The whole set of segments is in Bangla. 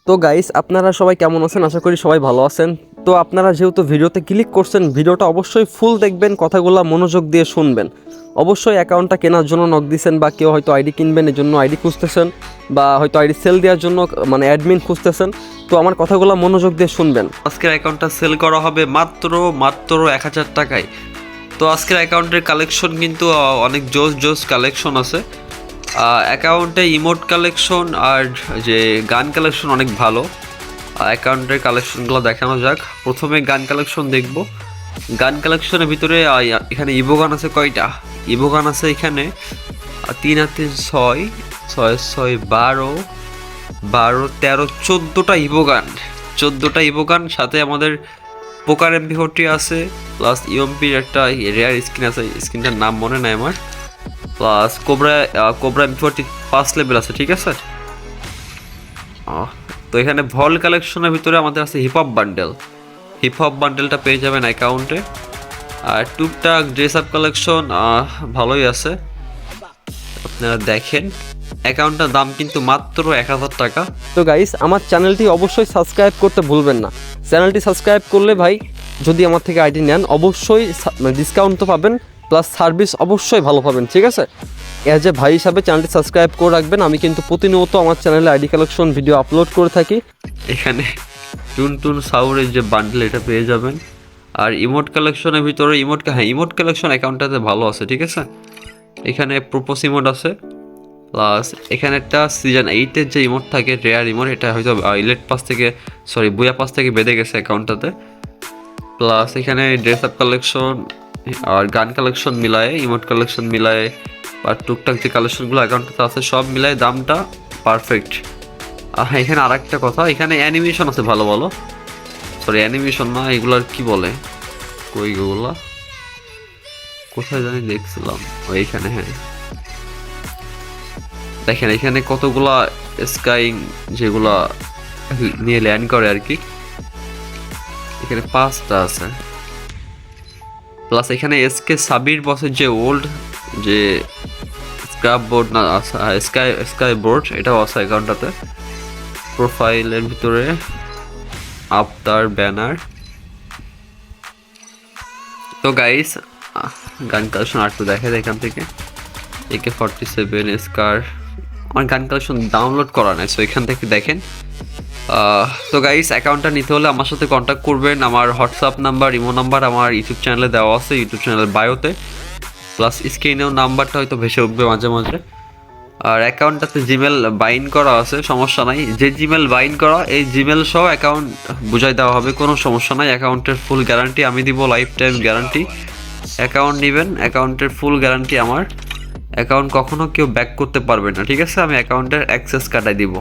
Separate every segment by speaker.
Speaker 1: তো গাইস, আপনারা সবাই কেমন আছেন? আশা করি সবাই ভালো আছেন। তো আপনারা যেহেতু ভিডিওতে ক্লিক করছেন, ভিডিওটা অবশ্যই ফুল দেখবেন, কথাগুলো মনোযোগ দিয়ে শুনবেন। অবশ্যই অ্যাকাউন্টটা কেনার জন্য নক দিয়েছেন, বা কেউ হয়তো আইডি কিনবেন এর জন্য আইডি খুঁজতেছেন, বা হয়তো আইডি সেল দেওয়ার জন্য মানে অ্যাডমিন খুঁজতেছেন। তো আমার কথাগুলো মনোযোগ দিয়ে শুনবেন। আজকের অ্যাকাউন্টটা সেল করা হবে মাত্র 1000 টাকায়। তো আজকের অ্যাকাউন্টের কালেকশন কিন্তু অনেক জোস কালেকশন আছে। অ্যাকাউন্টে ইমোট কালেকশন আর যে গান কালেকশন অনেক ভালো। অ্যাকাউন্টের কালেকশনগুলো দেখানো যাক। প্রথমে গান কালেকশন দেখব। গান কালেকশনের ভিতরে এখানে ইভো গান আছে কয়টা? ইভো গান আছে এখানে 3 আর 3 6, 6 6 12, 12 13 14টা ইভো গান। 14টা ইভো গান, সাথে আমাদের পোকার MP40 আছে, প্লাস ইউএমপির একটা রেয়ার স্কিন আছে, স্কিনটার নাম মনে নাই আমার। প্লাস কোবরা MP40 5 লেভেল আছে, ঠিক আছে। তো এখানে ভল কালেকশনের ভিতরে আমাদের আছে হিপ হপ বান্ডেলটা পেয়ে যাবেন অ্যাকাউন্টে। আর টুকটাক ড্রেস আপ কালেকশন ভালোই আছে, আপনারা দেখেন। অ্যাকাউন্টটার দাম কিন্তু মাত্র 1000 টাকা। তো গাইস, আমার চ্যানেলটি অবশ্যই সাবস্ক্রাইব করতে ভুলবেন না। চ্যানেলটি সাবস্ক্রাইব করলে ভাই, যদি আমার থেকে আইডি নেন, অবশ্যই ডিসকাউন্ট তো পাবেন, প্লাস সার্ভিস অবশ্যই ভালো পাবেন, ঠিক আছে। অ্যাজ এ ভাই হিসাবে চ্যানেলটি সাবস্ক্রাইব করে রাখবেন। আমি কিন্তু প্রতিনিয়ত আমার চ্যানেলে আইডি কালেকশন ভিডিও আপলোড করে থাকি। এখানে টুনটুন সাউরের যে বান্ডেল, এটা পেয়ে যাবেন। আর ইমোট কালেকশনের ভিতরে ইমোট কালেকশন অ্যাকাউন্টটাতে ভালো আছে, ঠিক আছে। এখানে প্রোপোস ইমোট আছে, প্লাস এখানে একটা সিজন 8-এর যে ইমোট থাকে, রেয়ার ইমোট, এটা হয়তো বুয়া পাস থেকে বেঁধে গেছে অ্যাকাউন্টটাতে। প্লাস এখানে ড্রেস আপ কালেকশন আর গান কালেকশন মিলায়ে, ইমোট কালেকশন মিলায়ে, আর টুকটাক যে কালেকশনগুলো অ্যাকাউন্টটাতে আছে সব মিলায়ে দামটা পারফেক্ট। এখানে আর একটা কথা, এখানে অ্যানিমেশন আছে ভালো ভালো। অ্যানিমেশন না, এগুলার কি বলে, কইগুলা কোথায় জানি দেখছিলাম, এইখানে। হ্যাঁ, দেখেন এখানে কতগুলা স্কাইং যেগুলা নিয়ে ল্যান্ড করে আর কি, এখানে 5টা আছে। প্লাস এখানে এসকে সাবির বসের যে ওল্ড যে স্ক্রাব বোর্ড না স্কাই বোর্ড, এটাও আছে অ্যাকাউন্টটাতে। প্রোফাইলের ভিতরে আফতার ব্যানার। তো গাইস, গান কালেকশন আর তো দেখেন এখান থেকে AK-47 স্কার। আমার গান কালেকশন ডাউনলোড করা নাই, সো এখান থেকে দেখেন। তো গাইস, অ্যাকাউন্টটা নিতে হলে আমার সাথে কন্ট্যাক্ট করবেন। আমার হোয়াটসঅ্যাপ নাম্বার, ইমো নাম্বার আমার ইউটিউব চ্যানেলে দেওয়া আছে, ইউটিউব চ্যানেলের বায়োতে। প্লাস স্ক্রিনেও নাম্বারটা হয়তো ভেসে উঠবে মাঝে মাঝে। আর অ্যাকাউন্টটাতে জিমেল বাইন্ড করা আছে, সমস্যা নাই। যে জিমেল বাইন্ড করা, এই জিমেল সহ অ্যাকাউন্ট বুঝাই দেওয়া হবে, কোনো সমস্যা নাই। অ্যাকাউন্টের ফুল গ্যারান্টি আমি দিব, লাইফ টাইম গ্যারান্টি। অ্যাকাউন্ট নেবেন, অ্যাকাউন্টের ফুল গ্যারান্টি আমার। অ্যাকাউন্ট কখনো কেউ ব্যাক করতে পারবে না, ঠিক আছে। আমি অ্যাকাউন্টের অ্যাক্সেস কাটাই দিব।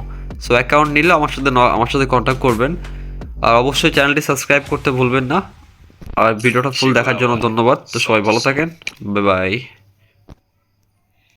Speaker 1: সো অ্যাকাউন্ট নিলে আমার সাথে কন্ট্যাক্ট করবেন। আর অবশ্যই চ্যানেলটি সাবস্ক্রাইব করতে ভুলবেন না। আর ভিডিওটা ফুল দেখার জন্য ধন্যবাদ। তো সবাই ভালো থাকেন, বাই বাই।